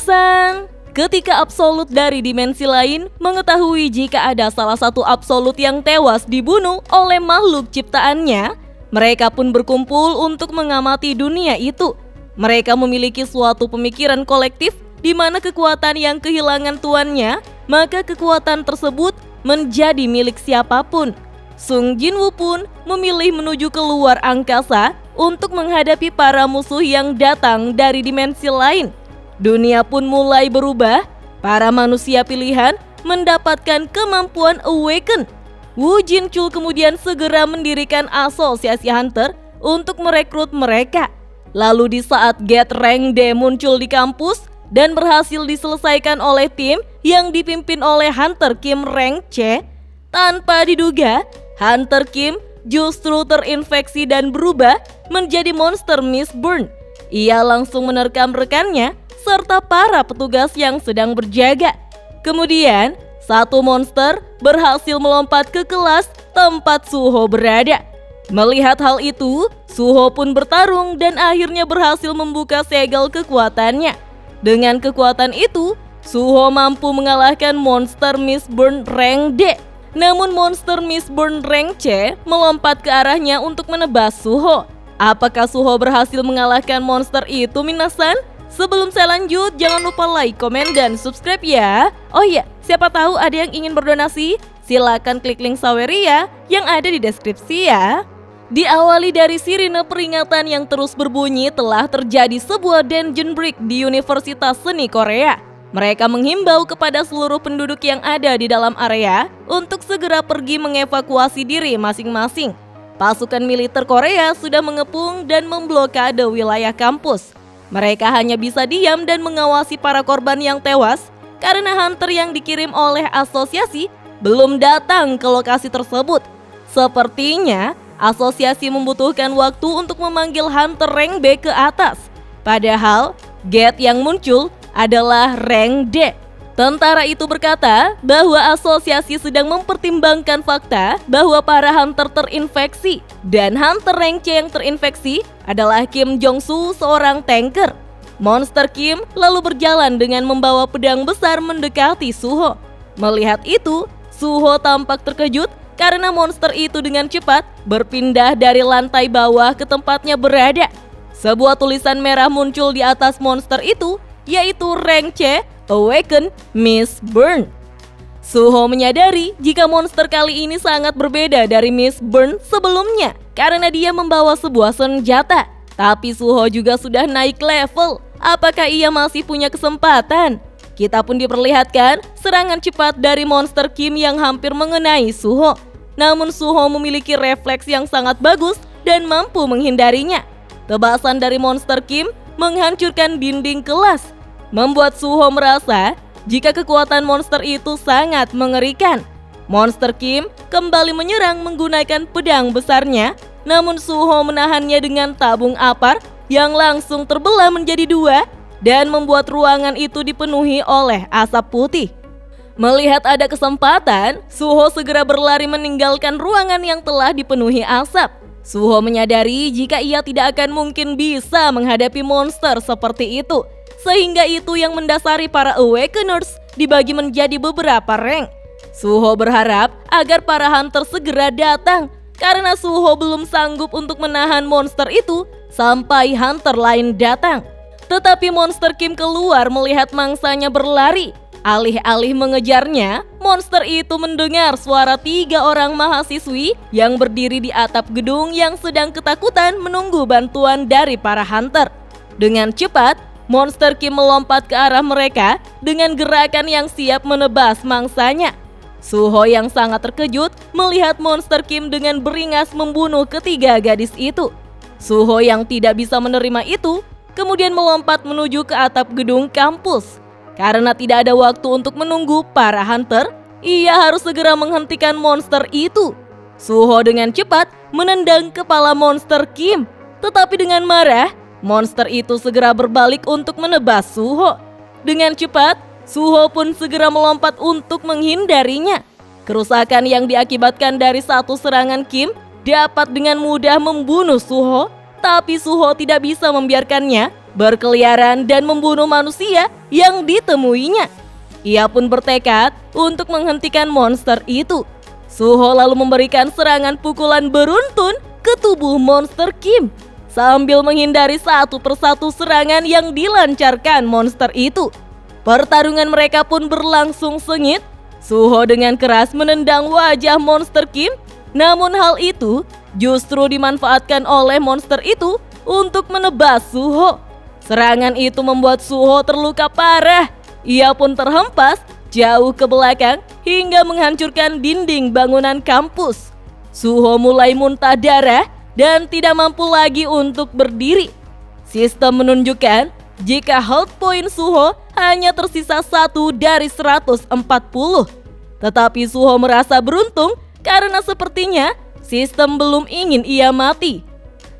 Minasan, ketika absolut dari dimensi lain mengetahui jika ada salah satu absolut yang tewas dibunuh oleh makhluk ciptaannya, mereka pun berkumpul untuk mengamati dunia itu. Mereka memiliki suatu pemikiran kolektif di mana kekuatan yang kehilangan tuannya, maka kekuatan tersebut menjadi milik siapapun. Sung Jinwoo pun memilih menuju keluar angkasa untuk menghadapi para musuh yang datang dari dimensi lain. Dunia pun mulai berubah. Para manusia pilihan mendapatkan kemampuan awaken. Wu Jinchul kemudian segera mendirikan asosiasi hunter untuk merekrut mereka. Lalu di saat Get Rank D muncul di kampus dan berhasil diselesaikan oleh tim yang dipimpin oleh Hunter Kim Rank C, tanpa diduga Hunter Kim justru terinfeksi dan berubah menjadi monster Mistborn. Ia langsung menerkam rekannya serta para petugas yang sedang berjaga. Kemudian, satu monster berhasil melompat ke kelas tempat Suho berada. Melihat hal itu, Suho pun bertarung dan akhirnya berhasil membuka segel kekuatannya. Dengan kekuatan itu, Suho mampu mengalahkan monster Mistborn rank D. Namun monster Mistborn rank C melompat ke arahnya untuk menebas Suho. Apakah Suho berhasil mengalahkan monster itu, Minasan? Sebelum saya lanjut, jangan lupa like, komen, dan subscribe ya. Oh iya, siapa tahu ada yang ingin berdonasi? Silakan klik link Saweria yang ada di deskripsi ya. Diawali dari sirine peringatan yang terus berbunyi, telah terjadi sebuah dungeon break di Universitas Seni Korea. Mereka menghimbau kepada seluruh penduduk yang ada di dalam area untuk segera pergi mengevakuasi diri masing-masing. Pasukan militer Korea sudah mengepung dan memblokade wilayah kampus. Mereka hanya bisa diam dan mengawasi para korban yang tewas karena hunter yang dikirim oleh asosiasi belum datang ke lokasi tersebut. Sepertinya asosiasi membutuhkan waktu untuk memanggil hunter rank B ke atas. Padahal gate yang muncul adalah rank D. Tentara itu berkata bahwa asosiasi sedang mempertimbangkan fakta bahwa para hunter terinfeksi dan hunter rank C yang terinfeksi adalah Kim Jong-soo, seorang tanker. Monster Kim lalu berjalan dengan membawa pedang besar mendekati Suho. Melihat itu, Suho tampak terkejut karena monster itu dengan cepat berpindah dari lantai bawah ke tempatnya berada. Sebuah tulisan merah muncul di atas monster itu, yaitu rank C, Awaken Mistborn. Suho menyadari jika monster kali ini sangat berbeda dari Mistborn sebelumnya karena dia membawa sebuah senjata. Tapi Suho juga sudah naik level. Apakah ia masih punya kesempatan? Kita pun diperlihatkan serangan cepat dari monster Kim yang hampir mengenai Suho. Namun Suho memiliki refleks yang sangat bagus dan mampu menghindarinya. Tebasan dari monster Kim menghancurkan dinding kelas, membuat Suho merasa jika kekuatan monster itu sangat mengerikan. Monster Kim kembali menyerang menggunakan pedang besarnya, namun Suho menahannya dengan tabung apar yang langsung terbelah menjadi dua dan membuat ruangan itu dipenuhi oleh asap putih. Melihat ada kesempatan, Suho segera berlari meninggalkan ruangan yang telah dipenuhi asap. Suho menyadari jika ia tidak akan mungkin bisa menghadapi monster seperti itu, sehingga itu yang mendasari para Awakeners dibagi menjadi beberapa rank. Suho berharap agar para hunter segera datang, karena Suho belum sanggup untuk menahan monster itu sampai hunter lain datang. Tetapi monster Kim keluar melihat mangsanya berlari. Alih-alih mengejarnya, monster itu mendengar suara 3 orang mahasiswi yang berdiri di atap gedung yang sedang ketakutan menunggu bantuan dari para hunter. Dengan cepat, monster Kim melompat ke arah mereka dengan gerakan yang siap menebas mangsanya. Suho yang sangat terkejut melihat monster Kim dengan beringas membunuh ketiga gadis itu. Suho yang tidak bisa menerima itu kemudian melompat menuju ke atap gedung kampus. Karena tidak ada waktu untuk menunggu para hunter, ia harus segera menghentikan monster itu. Suho dengan cepat menendang kepala monster Kim. Tetapi dengan marah, monster itu segera berbalik untuk menebas Suho. Dengan cepat, Suho pun segera melompat untuk menghindarinya. Kerusakan yang diakibatkan dari satu serangan Kim dapat dengan mudah membunuh Suho, tapi Suho tidak bisa membiarkannya berkeliaran dan membunuh manusia yang ditemuinya. Ia pun bertekad untuk menghentikan monster itu. Suho lalu memberikan serangan pukulan beruntun ke tubuh monster Kim sambil menghindari satu persatu serangan yang dilancarkan monster itu. Pertarungan mereka pun berlangsung sengit. Suho dengan keras menendang wajah monster Kim, namun hal itu justru dimanfaatkan oleh monster itu untuk menebas Suho. Serangan itu membuat Suho terluka parah. Ia pun terhempas jauh ke belakang hingga menghancurkan dinding bangunan kampus. Suho mulai muntah darah dan tidak mampu lagi untuk berdiri. Sistem menunjukkan jika health point Suho hanya tersisa 1 dari 140. Tetapi Suho merasa beruntung karena sepertinya sistem belum ingin ia mati.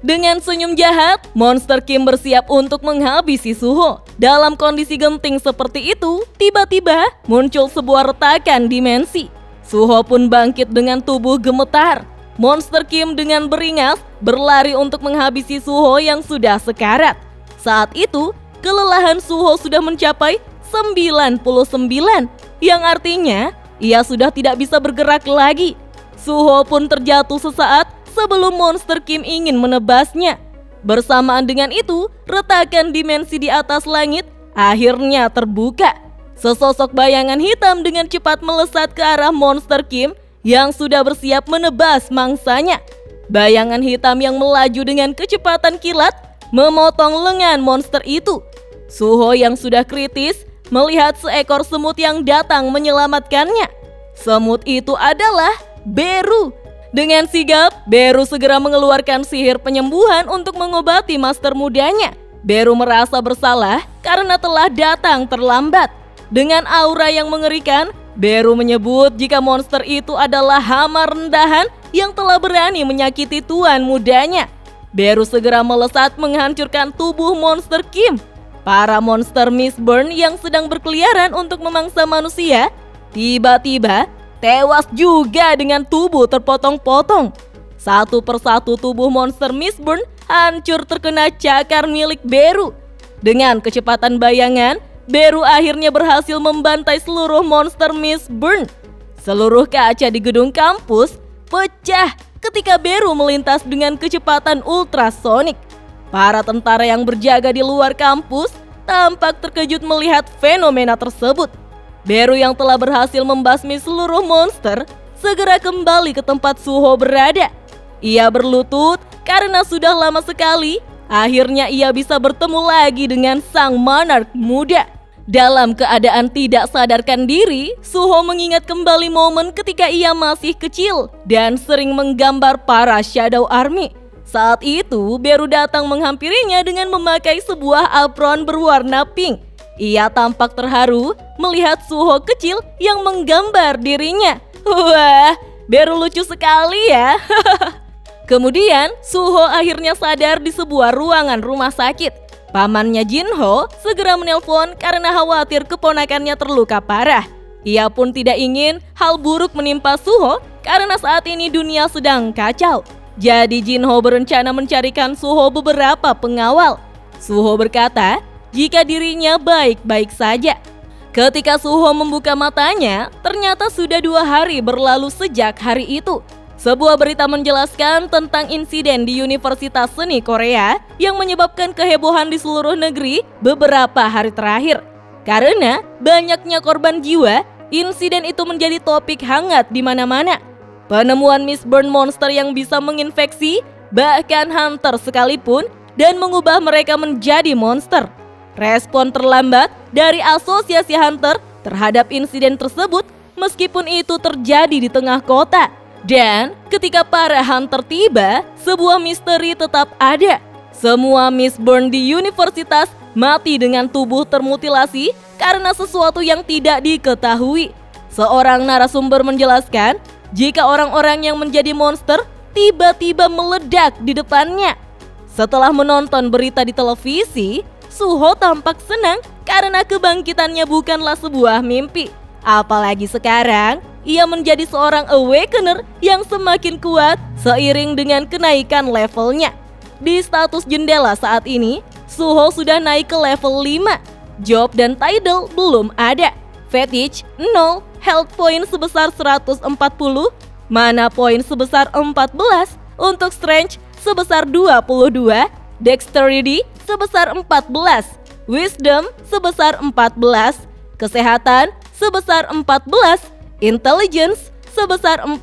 Dengan senyum jahat, monster Kim bersiap untuk menghabisi Suho. Dalam kondisi genting seperti itu, tiba-tiba muncul sebuah retakan dimensi. Suho pun bangkit dengan tubuh gemetar. Monster Kim dengan beringas berlari untuk menghabisi Suho yang sudah sekarat. Saat itu, kelelahan Suho sudah mencapai 99, yang artinya ia sudah tidak bisa bergerak lagi. Suho pun terjatuh sesaat sebelum monster Kim ingin menebasnya. Bersamaan dengan itu, retakan dimensi di atas langit akhirnya terbuka. Sesosok bayangan hitam dengan cepat melesat ke arah monster Kim yang sudah bersiap menebas mangsanya. Bayangan hitam yang melaju dengan kecepatan kilat memotong lengan monster itu. Suho yang sudah kritis melihat seekor semut yang datang menyelamatkannya. Semut itu adalah Beru. Dengan sigap, Beru segera mengeluarkan sihir penyembuhan untuk mengobati master mudanya. Beru merasa bersalah karena telah datang terlambat. Dengan aura yang mengerikan, Beru menyebut jika monster itu adalah hama rendahan yang telah berani menyakiti tuan mudanya. Beru segera melesat menghancurkan tubuh monster Kim. Para monster Mistborn yang sedang berkeliaran untuk memangsa manusia tiba-tiba tewas juga dengan tubuh terpotong-potong. Satu persatu tubuh monster Mistborn hancur terkena cakar milik Beru. Dengan kecepatan bayangan, Beru akhirnya berhasil membantai seluruh monster Mistborn. Seluruh kaca di gedung kampus pecah ketika Beru melintas dengan kecepatan ultrasonik. Para tentara yang berjaga di luar kampus tampak terkejut melihat fenomena tersebut. Beru yang telah berhasil membasmi seluruh monster segera kembali ke tempat Suho berada. Ia berlutut karena sudah lama sekali akhirnya ia bisa bertemu lagi dengan sang monark muda. Dalam keadaan tidak sadarkan diri, Suho mengingat kembali momen ketika ia masih kecil dan sering menggambar para Shadow Army. Saat itu, Beru datang menghampirinya dengan memakai sebuah apron berwarna pink. Ia tampak terharu melihat Suho kecil yang menggambar dirinya. Wah, Beru lucu sekali ya. Kemudian, Suho akhirnya sadar di sebuah ruangan rumah sakit. Pamannya Jinho segera menelpon karena khawatir keponakannya terluka parah. Ia pun tidak ingin hal buruk menimpa Suho karena saat ini dunia sedang kacau. Jadi Jinho berencana mencarikan Suho beberapa pengawal. Suho berkata jika dirinya baik-baik saja. Ketika Suho membuka matanya, ternyata sudah 2 hari berlalu sejak hari itu. Sebuah berita menjelaskan tentang insiden di Universitas Seni Korea yang menyebabkan kehebohan di seluruh negeri beberapa hari terakhir. Karena banyaknya korban jiwa, insiden itu menjadi topik hangat di mana-mana. Penemuan Mistborn monster yang bisa menginfeksi bahkan hunter sekalipun dan mengubah mereka menjadi monster. Respon terlambat dari asosiasi hunter terhadap insiden tersebut meskipun itu terjadi di tengah kota. Dan ketika para hunter tiba, sebuah misteri tetap ada. Semua Mistborn di universitas mati dengan tubuh termutilasi karena sesuatu yang tidak diketahui. Seorang narasumber menjelaskan jika orang-orang yang menjadi monster tiba-tiba meledak di depannya. Setelah menonton berita di televisi, Suho tampak senang karena kebangkitannya bukanlah sebuah mimpi. Apalagi sekarang, ia menjadi seorang awakener yang semakin kuat seiring dengan kenaikan levelnya. Di status jendela saat ini, Suho sudah naik ke level 5. Job dan Tidal belum ada. Fetish 0, Health point sebesar 140, Mana point sebesar 14, untuk Strength sebesar 22, Dexterity sebesar 14, Wisdom sebesar 14, Kesehatan sebesar 14, Intelligence sebesar 14.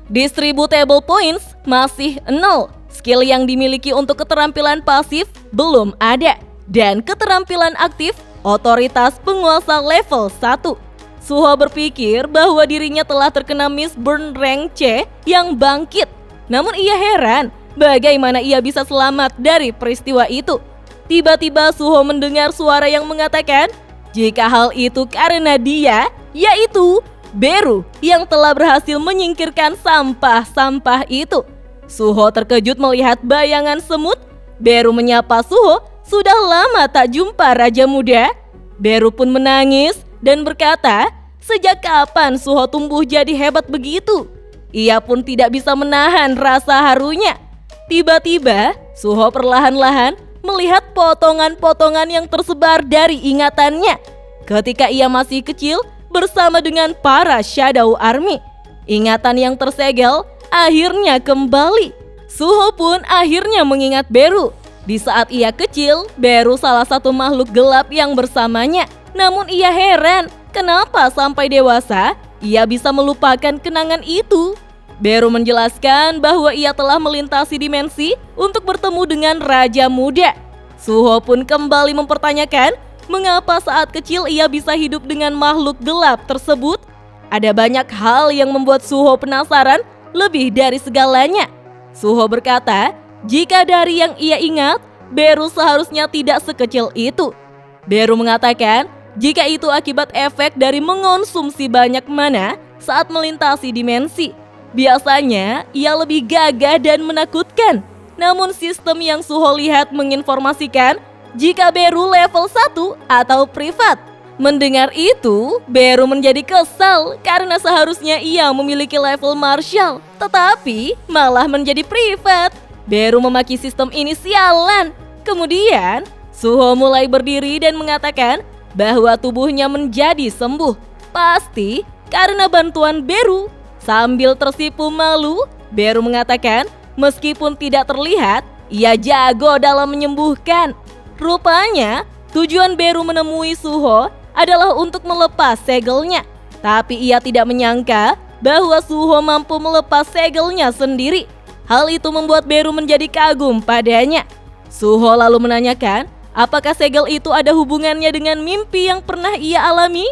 Distributable points masih 0. Skill yang dimiliki untuk keterampilan pasif belum ada. Dan keterampilan aktif otoritas penguasa level 1. Suho berpikir bahwa dirinya telah terkena Mistborn rank C yang bangkit. Namun ia heran bagaimana ia bisa selamat dari peristiwa itu. Tiba-tiba Suho mendengar suara yang mengatakan jika hal itu karena dia, yaitu Beru yang telah berhasil menyingkirkan sampah-sampah itu. Suho terkejut melihat bayangan semut. Beru menyapa Suho, sudah lama tak jumpa Raja Muda. Beru pun menangis dan berkata, sejak kapan Suho tumbuh jadi hebat begitu? Ia pun tidak bisa menahan rasa harunya. Tiba-tiba Suho perlahan-lahan melihat potongan-potongan yang tersebar dari ingatannya ketika ia masih kecil bersama dengan para Shadow Army. Ingatan yang tersegel akhirnya kembali. Suho pun akhirnya mengingat Beru. Di saat ia kecil, Beru salah satu makhluk gelap yang bersamanya. Namun ia heran, kenapa sampai dewasa ia bisa melupakan kenangan itu. Beru menjelaskan bahwa ia telah melintasi dimensi untuk bertemu dengan Raja Muda. Suho pun kembali mempertanyakan mengapa saat kecil ia bisa hidup dengan makhluk gelap tersebut. Ada banyak hal yang membuat Suho penasaran lebih dari segalanya. Suho berkata, jika dari yang ia ingat, Beru seharusnya tidak sekecil itu. Beru mengatakan, jika itu akibat efek dari mengonsumsi banyak mana saat melintasi dimensi. Biasanya, ia lebih gagah dan menakutkan. Namun sistem yang Suho lihat menginformasikan jika Beru level 1 atau privat. Mendengar itu, Beru menjadi kesal karena seharusnya ia memiliki level martial, tetapi malah menjadi privat. Beru memaki sistem ini sialan. Kemudian, Suho mulai berdiri dan mengatakan bahwa tubuhnya menjadi sembuh. Pasti karena bantuan Beru. Sambil tersipu malu, Beru mengatakan meskipun tidak terlihat, ia jago dalam menyembuhkan. Rupanya, tujuan Beru menemui Suho adalah untuk melepas segelnya. Tapi ia tidak menyangka bahwa Suho mampu melepas segelnya sendiri. Hal itu membuat Beru menjadi kagum padanya. Suho lalu menanyakan, apakah segel itu ada hubungannya dengan mimpi yang pernah ia alami?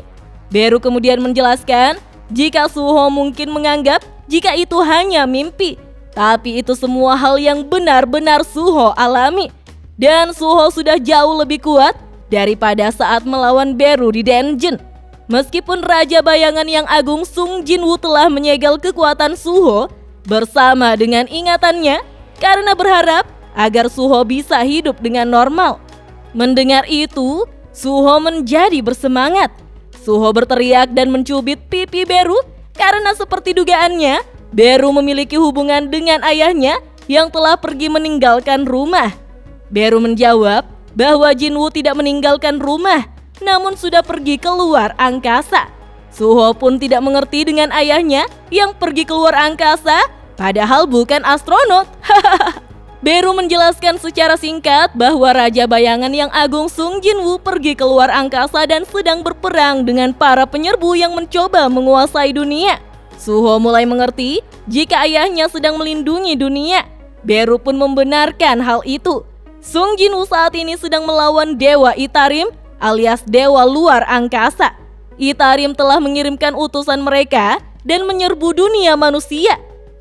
Beru kemudian menjelaskan, jika Suho mungkin menganggap jika itu hanya mimpi. Tapi itu semua hal yang benar-benar Suho alami. Dan Suho sudah jauh lebih kuat daripada saat melawan Beru di dungeon. Meskipun Raja Bayangan yang Agung Sung Jinwoo telah menyegel kekuatan Suho bersama dengan ingatannya karena berharap agar Suho bisa hidup dengan normal. Mendengar itu, Suho menjadi bersemangat. Suho berteriak dan mencubit pipi Beru karena seperti dugaannya, Beru memiliki hubungan dengan ayahnya yang telah pergi meninggalkan rumah. Beru menjawab bahwa Jinwoo tidak meninggalkan rumah, namun sudah pergi keluar angkasa. Suho pun tidak mengerti dengan ayahnya yang pergi keluar angkasa, padahal bukan astronot. Beru menjelaskan secara singkat bahwa Raja Bayangan yang Agung Sung Jinwoo pergi keluar angkasa dan sedang berperang dengan para penyerbu yang mencoba menguasai dunia. Suho mulai mengerti jika ayahnya sedang melindungi dunia. Beru pun membenarkan hal itu. Sung Jinwoo saat ini sedang melawan Dewa Itarim alias Dewa Luar Angkasa. Itarim telah mengirimkan utusan mereka dan menyerbu dunia manusia.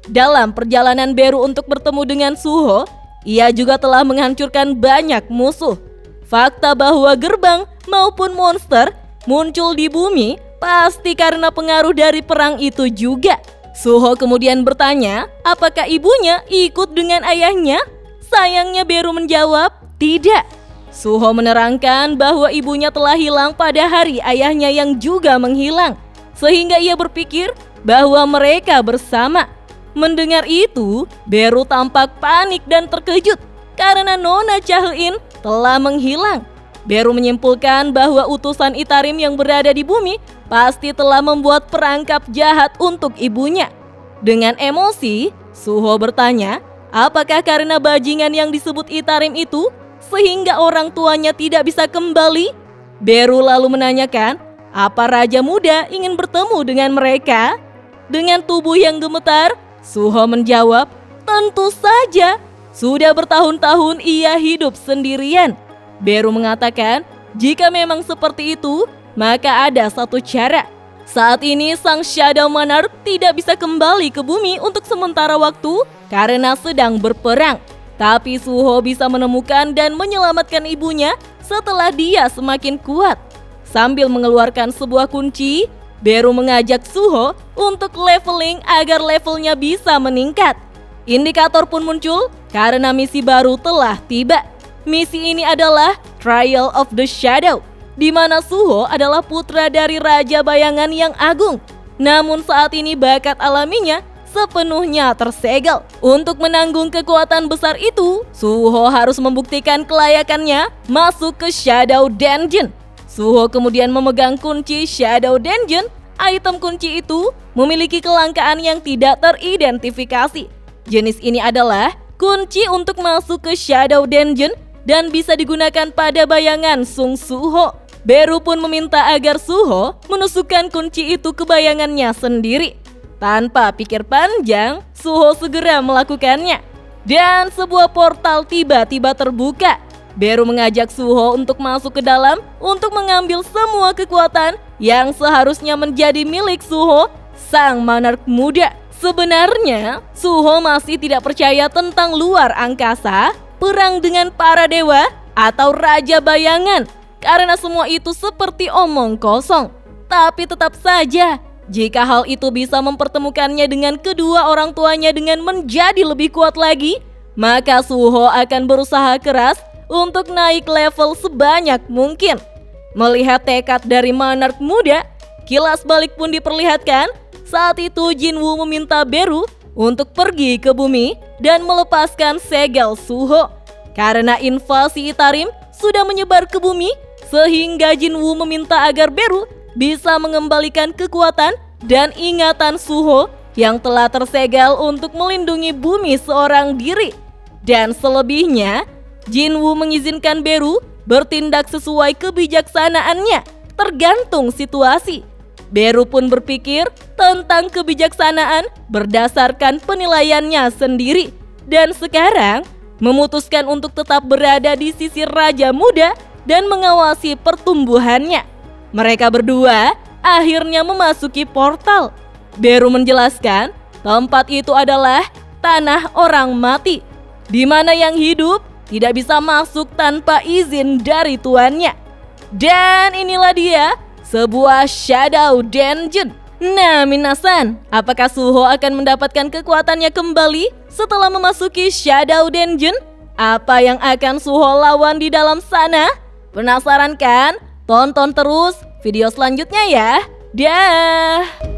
Dalam perjalanan Beru untuk bertemu dengan Suho, ia juga telah menghancurkan banyak musuh. Fakta bahwa gerbang maupun monster muncul di bumi pasti karena pengaruh dari perang itu juga. Suho kemudian bertanya, apakah ibunya ikut dengan ayahnya? Sayangnya Beru menjawab, tidak. Suho menerangkan bahwa ibunya telah hilang pada hari ayahnya yang juga menghilang, sehingga ia berpikir bahwa mereka bersama. Mendengar itu, Beru tampak panik dan terkejut karena Nona Chahein telah menghilang. Beru menyimpulkan bahwa utusan Itarim yang berada di bumi pasti telah membuat perangkap jahat untuk ibunya. Dengan emosi, Suho bertanya, apakah karena bajingan yang disebut Itarim itu sehingga orang tuanya tidak bisa kembali? Beru lalu menanyakan, apa Raja Muda ingin bertemu dengan mereka? Dengan tubuh yang gemetar, Suho menjawab, tentu saja. Sudah bertahun-tahun ia hidup sendirian. Beru mengatakan, jika memang seperti itu, maka ada satu cara. Saat ini sang Shadow Monarch tidak bisa kembali ke bumi untuk sementara waktu karena sedang berperang. Tapi Suho bisa menemukan dan menyelamatkan ibunya setelah dia semakin kuat. Sambil mengeluarkan sebuah kunci, Beru mengajak Suho untuk leveling agar levelnya bisa meningkat. Indikator pun muncul karena misi baru telah tiba. Misi ini adalah Trial of the Shadow, di mana Suho adalah putra dari Raja Bayangan yang agung. Namun saat ini bakat alaminya sepenuhnya tersegel. Untuk menanggung kekuatan besar itu, Suho harus membuktikan kelayakannya masuk ke Shadow Dungeon. Suho kemudian memegang kunci Shadow Dungeon. Item kunci itu memiliki kelangkaan yang tidak teridentifikasi. Jenis ini adalah kunci untuk masuk ke Shadow Dungeon dan bisa digunakan pada bayangan Sung Suho. Beru pun meminta agar Suho menusukkan kunci itu ke bayangannya sendiri. Tanpa pikir panjang, Suho segera melakukannya. Dan sebuah portal tiba-tiba terbuka. Beru mengajak Suho untuk masuk ke dalam untuk mengambil semua kekuatan yang seharusnya menjadi milik Suho, sang monark muda. Sebenarnya, Suho masih tidak percaya tentang luar angkasa, perang dengan para dewa, atau raja bayangan. Karena semua itu seperti omong kosong. Tapi tetap saja, jika hal itu bisa mempertemukannya dengan kedua orang tuanya dengan menjadi lebih kuat lagi, maka Suho akan berusaha keras untuk naik level sebanyak mungkin. Melihat tekad dari monark muda, kilas balik pun diperlihatkan. Saat itu Jinwoo meminta Beru untuk pergi ke bumi dan melepaskan segel Suho. Karena invasi Itarim sudah menyebar ke bumi, sehingga Jinwoo meminta agar Beru bisa mengembalikan kekuatan dan ingatan Suho yang telah tersegel untuk melindungi bumi seorang diri. Dan selebihnya, Jinwoo mengizinkan Beru bertindak sesuai kebijaksanaannya, tergantung situasi. Beru pun berpikir tentang kebijaksanaan berdasarkan penilaiannya sendiri dan sekarang memutuskan untuk tetap berada di sisi Raja Muda dan mengawasi pertumbuhannya. Mereka berdua akhirnya memasuki portal. Beru menjelaskan tempat itu adalah tanah orang mati, di mana yang hidup tidak bisa masuk tanpa izin dari tuannya. Dan inilah dia, sebuah Shadow Dungeon. Nah, minasan, apakah Suho akan mendapatkan kekuatannya kembali setelah memasuki Shadow Dungeon? Apa yang akan Suho lawan di dalam sana? Penasaran kan? Tonton terus video selanjutnya ya. Dah.